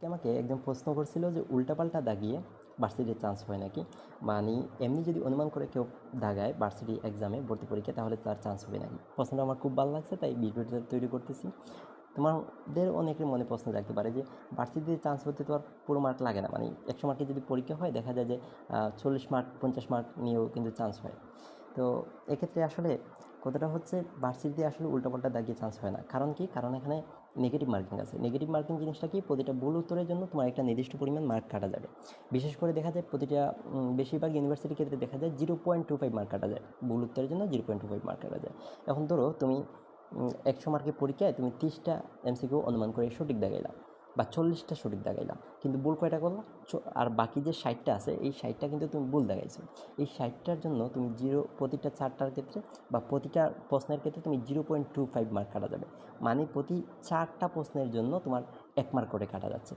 আমাকে একজন প্রশ্ন করছিল যে উল্টাপাল্টা দাগিয়ে ভার্সিটির চান্স হয় নাকি, মানে এমনি যদি অনুমান করে কেউ দাগায় ভার্সিটি এক্সামে ভর্তি পরীক্ষা তাহলে তার চান্স হবে নাকি। প্রশ্নটা আমার খুব ভালো লাগছে, তাই ভিডিওটা তৈরি করতেছি। তোমাদের অনেকের মনে প্রশ্ন থাকতে পারে যে ভার্সিটিতে চান্স হতে তো আর পুরো মার্ক লাগে না, মানে 100 মার্কের যদি পরীক্ষা হয় দেখা যায় যে 40 মার্ক 50 মার্ক নিয়েও কিন্তু চান্স হয়। তো এক্ষেত্রে আসলে কথাটা হচ্ছে ভার্সিটিতে আসলে উল্টাপাল্টা দাগিয়ে চান্স হয় না। কারণ কি? কারণ এখানে নেগেটিভ মার্কিং আছে। নেগেটিভ মার্কিং জিনিসটা কি? প্রতিটা ভুল উত্তরের জন্য তোমার একটা নির্দিষ্ট পরিমাণ মার্ক কাটা যাবে। বিশেষ করে দেখা যায় প্রতিটা বেশিরভাগ ইউনিভার্সিটির ক্ষেত্রে দেখা যায় 0.25 মার্ক কাটা যায়। ভুল উত্তরের জন্য 0.25 মার্ক কাটা যায়। এখন ধরো তুমি 100 মার্কের পরীক্ষায় তুমি 30টা এমসিকিউ অনুমান করে সঠিক দাগাইলা বা 40টা সঠিক দাগাইলা, কিন্তু ভুল কয়টা করলা? আর বাকি যে 60টা আছে এই 60টা কিন্তু তুমি ভুল দাগাইছো। এই 60টার জন্য তুমি প্রতিটা চারটার ক্ষেত্রে বা প্রতিটা প্রশ্নের ক্ষেত্রে তুমি 0.25 মার্ক কাটা যাবে। মানে প্রতি 4টা প্রশ্নের জন্য তোমার 1 মার্ক করে কাটা যাচ্ছে।